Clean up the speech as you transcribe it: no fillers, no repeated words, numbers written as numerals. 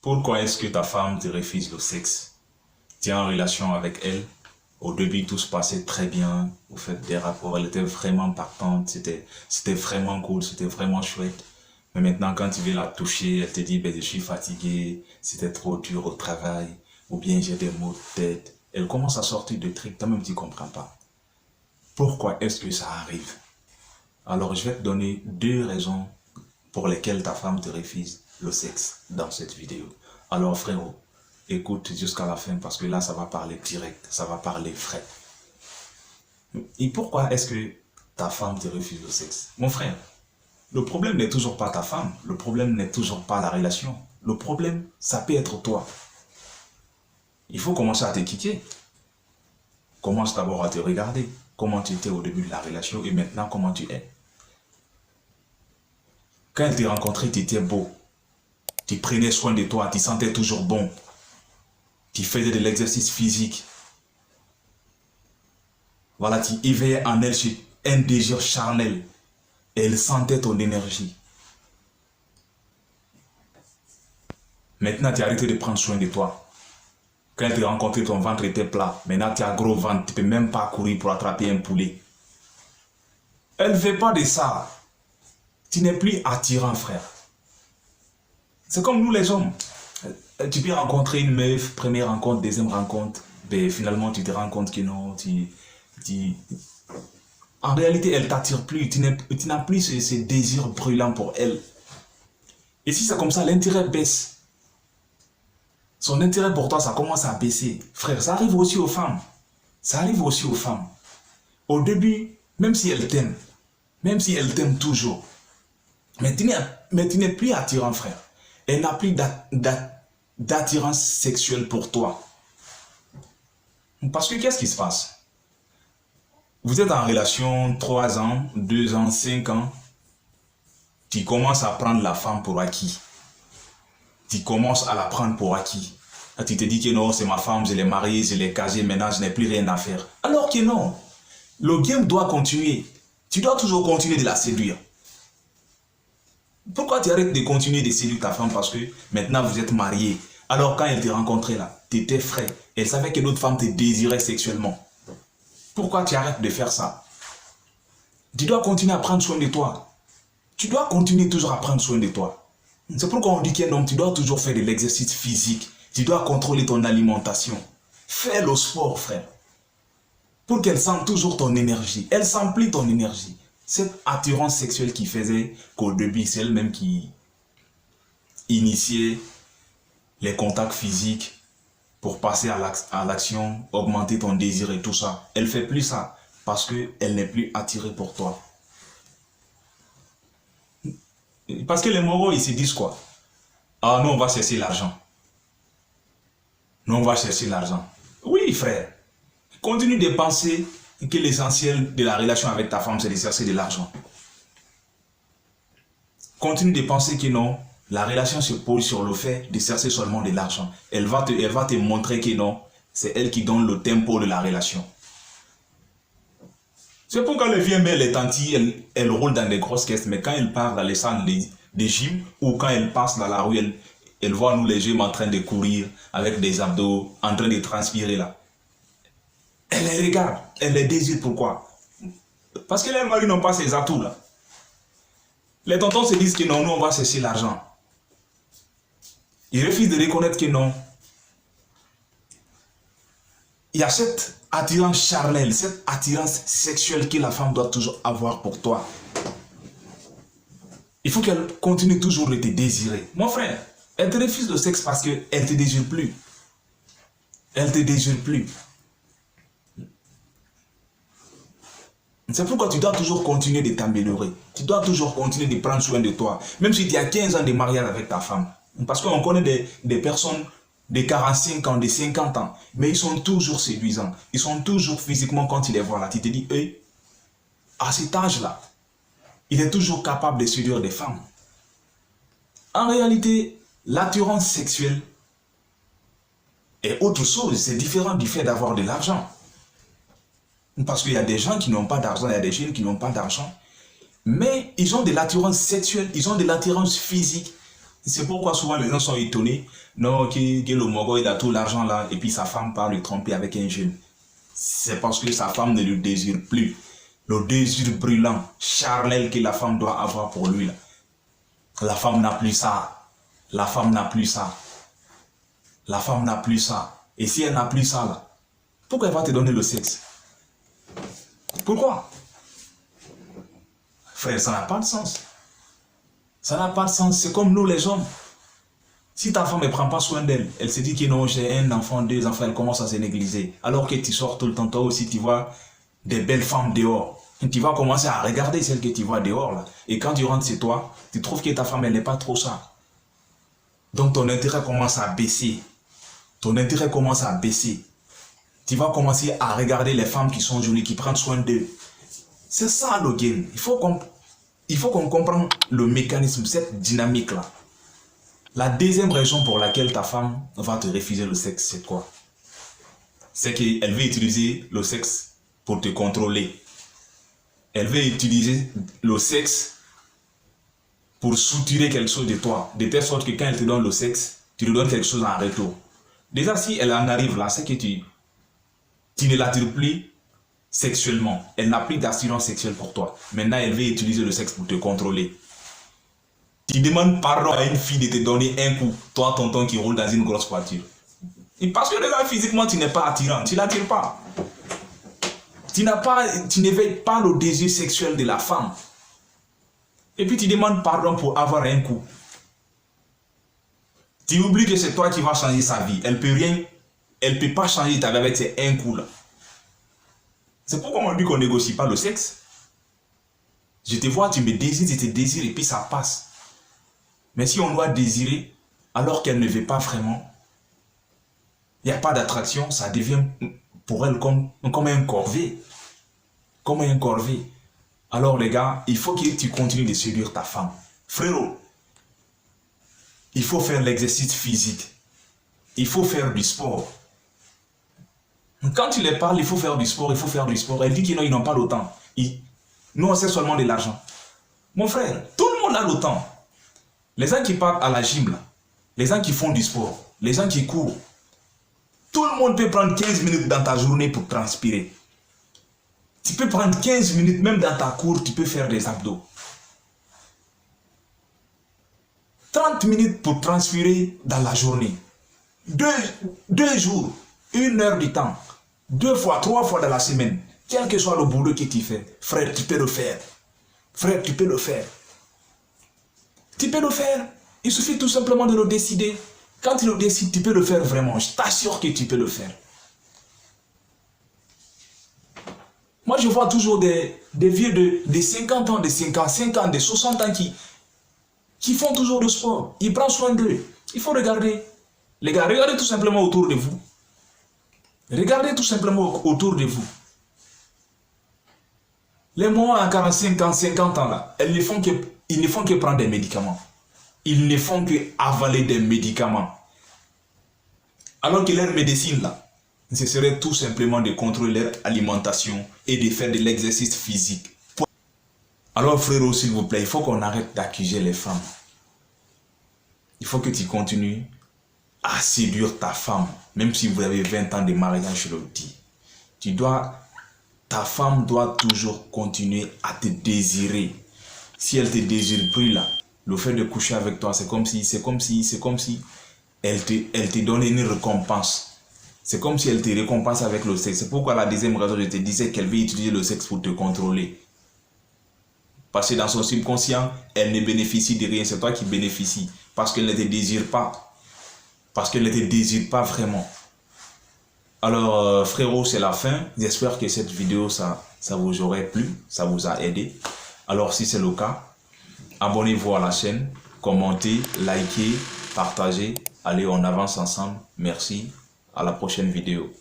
Pourquoi est-ce que ta femme te refuse le sexe? Tu es en relation avec elle. Au début, tout se passait très bien. Vous faites des rapports. Elle était vraiment partante. C'était vraiment cool. C'était vraiment chouette. Mais maintenant, quand tu veux la toucher, elle te dit, ben, je suis fatiguée. C'était trop dur au travail. Ou bien j'ai des maux de tête. Elle commence à sortir de trucs. Toi-même, tu ne comprends pas. Pourquoi est-ce que ça arrive? Alors, je vais te donner deux raisons pour lesquelles ta femme te refuse le sexe dans cette vidéo. Alors frérot, écoute jusqu'à la fin parce que là ça va parler direct, ça va parler vrai. Et pourquoi est-ce que ta femme te refuse le sexe? Mon frère, le problème n'est toujours pas ta femme, le problème n'est toujours pas la relation. Le problème, ça peut être toi. Il faut commencer à te kicker. Commence d'abord à te regarder. Comment tu étais au début de la relation et maintenant comment tu es. Quand elle t'a rencontré, tu étais beau. Tu prenais soin de toi, tu sentais toujours bon. Tu faisais de l'exercice physique. Voilà, tu éveillais en elle un désir charnel. Et elle sentait ton énergie. Maintenant, tu as arrêté de prendre soin de toi. Quand elle t'a rencontré, ton ventre était plat. Maintenant, tu as gros ventre. Tu ne peux même pas courir pour attraper un poulet. Elle ne fait pas de ça. Tu n'es plus attirant, frère. C'est comme nous les hommes. Tu peux rencontrer une meuf, première rencontre, deuxième rencontre. Ben, finalement, tu te rends compte que non, en réalité, elle ne t'attire plus. Tu n'as plus ce désir brûlant pour elle. Et si c'est comme ça, l'intérêt baisse. Son intérêt pour toi, ça commence à baisser. Frère, ça arrive aussi aux femmes. Ça arrive aussi aux femmes. Au début, même si elle t'aime toujours, mais tu n'es plus attirant, frère. Elle n'a plus d'attirance sexuelle pour toi. Parce que qu'est-ce qui se passe? Vous êtes en relation 3 ans, 2 ans, 5 ans. Tu commences à prendre la femme pour acquis. Tu commences à la prendre pour acquis. Là, tu te dis que non, c'est ma femme, je l'ai mariée, je l'ai casée, maintenant je n'ai plus rien à faire. Alors que non. Le game doit continuer. Tu dois toujours continuer de la séduire. Pourquoi tu arrêtes de continuer de séduire ta femme? Parce que maintenant vous êtes mariés. Alors quand elle t'a rencontré là, tu étais frais. Elle savait que d'autres femmes te désiraient sexuellement. Pourquoi tu arrêtes de faire ça? Tu dois continuer à prendre soin de toi. Tu dois continuer toujours à prendre soin de toi. C'est pourquoi on dit qu'un homme, tu dois toujours faire de l'exercice physique. Tu dois contrôler ton alimentation. Fais le sport, frère. Pour qu'elle sente toujours ton énergie. Elle s'emplit ton énergie. Cette attirance sexuelle qui faisait qu'au début, c'est elle-même qui initiait les contacts physiques pour passer à l'action, augmenter ton désir et tout ça. Elle ne fait plus ça parce qu'elle n'est plus attirée pour toi. Parce que les moraux, ils se disent quoi? Ah non, on va chercher l'argent. Non, on va chercher l'argent. Oui, frère. Continue de penser que l'essentiel de la relation avec ta femme, c'est de chercher de l'argent. Continue de penser que non, la relation se pose sur le fait de chercher seulement de l'argent. Elle va te montrer que non, c'est elle qui donne le tempo de la relation. C'est pourquoi les vieilles mères, les tantilles, elles roulent dans des grosses caisses, mais quand elles partent dans les salles de gym ou quand elles passent dans la rue, elles voient nous les jeunes en train de courir avec des abdos, en train de transpirer là. Elle les regarde, elle les désire. Pourquoi? Parce que les maris n'ont pas ces atouts là. Les tontons se disent que non, nous on va chercher l'argent. Ils refusent de reconnaître que non. Il y a cette attirance charnelle, cette attirance sexuelle que la femme doit toujours avoir pour toi. Il faut qu'elle continue toujours de te désirer. Mon frère, elle te refuse le sexe parce qu'elle ne te désire plus. Elle ne te désire plus. C'est pourquoi tu dois toujours continuer de t'améliorer. Tu dois toujours continuer de prendre soin de toi. Même si tu as 15 ans de mariage avec ta femme. Parce qu'on connaît des personnes de 45 ans, de 50 ans. Mais ils sont toujours séduisants. Ils sont toujours physiquement, quand tu les vois là, tu te dis, hey, à cet âge-là, il est toujours capable de séduire des femmes. En réalité, l'attirance sexuelle est autre chose. C'est différent du fait d'avoir de l'argent. Parce qu'il y a des gens qui n'ont pas d'argent, il y a des jeunes qui n'ont pas d'argent. Mais ils ont de l'attirance sexuelle, ils ont de l'attirance physique. C'est pourquoi souvent les gens sont étonnés. Non, que le Mogo, il a tout l'argent là, et puis sa femme part le tromper avec un jeune. C'est parce que sa femme ne le désire plus. Le désir brûlant, charnel que la femme doit avoir pour lui là. La femme n'a plus ça. La femme n'a plus ça. La femme n'a plus ça. Et si elle n'a plus ça là, pourquoi elle va te donner le sexe? Pourquoi? Frère, ça n'a pas de sens. Ça n'a pas de sens. C'est comme nous les hommes. Si ta femme ne prend pas soin d'elle, elle se dit que non, j'ai un enfant, deux enfants, elle commence à se négliger. Alors que tu sors tout le temps, toi aussi, tu vois des belles femmes dehors. Tu vas commencer à regarder celles que tu vois dehors là. Et quand tu rentres chez toi, tu trouves que ta femme, elle n'est pas trop ça. Donc ton intérêt commence à baisser. Ton intérêt commence à baisser. Tu vas commencer à regarder les femmes qui sont jolies, qui prennent soin d'eux. C'est ça le game. Il faut qu'on comprenne le mécanisme, cette dynamique-là. La deuxième raison pour laquelle ta femme va te refuser le sexe, c'est quoi? C'est qu'elle veut utiliser le sexe pour te contrôler. Elle veut utiliser le sexe pour soutirer quelque chose de toi. De telle sorte que quand elle te donne le sexe, tu lui donnes quelque chose en retour. Déjà, si elle en arrive là, c'est que tu ne l'attires plus sexuellement. Elle n'a plus d'assurance sexuelle pour toi. Maintenant, elle veut utiliser le sexe pour te contrôler. Tu demandes pardon à une fille de te donner un coup, toi, tonton qui roule dans une grosse voiture. Et parce que déjà, physiquement, tu n'es pas attirant, tu ne l'attires pas. Tu n'éveilles pas le désir sexuel de la femme. Et puis tu demandes pardon pour avoir un coup. Tu oublies que c'est toi qui vas changer sa vie. Elle ne peut pas changer ta vie avec ces un coup là. C'est pourquoi on dit qu'on ne négocie pas le sexe. Je te vois, tu me désires, je te désire et puis ça passe. Mais si on doit désirer alors qu'elle ne veut pas vraiment, il n'y a pas d'attraction, ça devient pour elle comme un corvée. Comme un corvée. Alors les gars, il faut que tu continues de séduire ta femme. Frérot, il faut faire l'exercice physique. Il faut faire du sport. Quand tu les parles, il faut faire du sport, il faut faire du sport. Elle dit qu'ils n'ont pas le temps. Nous, on sait seulement de l'argent. Mon frère, tout le monde a le temps. Les gens qui partent à la gym, là, les gens qui font du sport, les gens qui courent, tout le monde peut prendre 15 minutes dans ta journée pour transpirer. Tu peux prendre 15 minutes, même dans ta cour, tu peux faire des abdos. 30 minutes pour transpirer dans la journée. Deux jours, 1 heure du temps. 2 fois, 3 fois dans la semaine. Quel que soit le boulot que tu fais, frère, tu peux le faire. Frère, tu peux le faire. Tu peux le faire. Il suffit tout simplement de le décider. Quand tu le décides, tu peux le faire vraiment. Je t'assure que tu peux le faire. Moi, je vois toujours des vieux de 50 ans, de 55 ans, de 60 ans qui font toujours du sport. Ils prennent soin d'eux. Il faut regarder. Les gars, regardez tout simplement autour de vous. Regardez tout simplement autour de vous. Les moments à 45 ans, 50 ans, là, ils ne font que prendre des médicaments. Ils ne font que avaler des médicaments. Alors que leur médecine, là, ce serait tout simplement de contrôler leur alimentation et de faire de l'exercice physique. Alors frérot, s'il vous plaît, il faut qu'on arrête d'accuser les femmes. Il faut que tu continues à séduire ta femme, même si vous avez 20 ans de mariage, je le dis. Ta femme doit toujours continuer à te désirer. Si elle te désire plus là, le fait de coucher avec toi, c'est comme si elle te donne une récompense. C'est comme si elle te récompense avec le sexe. C'est pourquoi la deuxième raison, je te disais qu'elle veut utiliser le sexe pour te contrôler. Parce que dans son subconscient, elle ne bénéficie de rien. C'est toi qui bénéficies. Parce qu'elle ne te désire pas. Parce qu'elle ne te désire pas vraiment. Alors, frérot, c'est la fin. J'espère que cette vidéo, ça vous aurait plu. Ça vous a aidé. Alors, si c'est le cas, abonnez-vous à la chaîne. Commentez, likez, partagez. Allez, on avance ensemble. Merci. À la prochaine vidéo.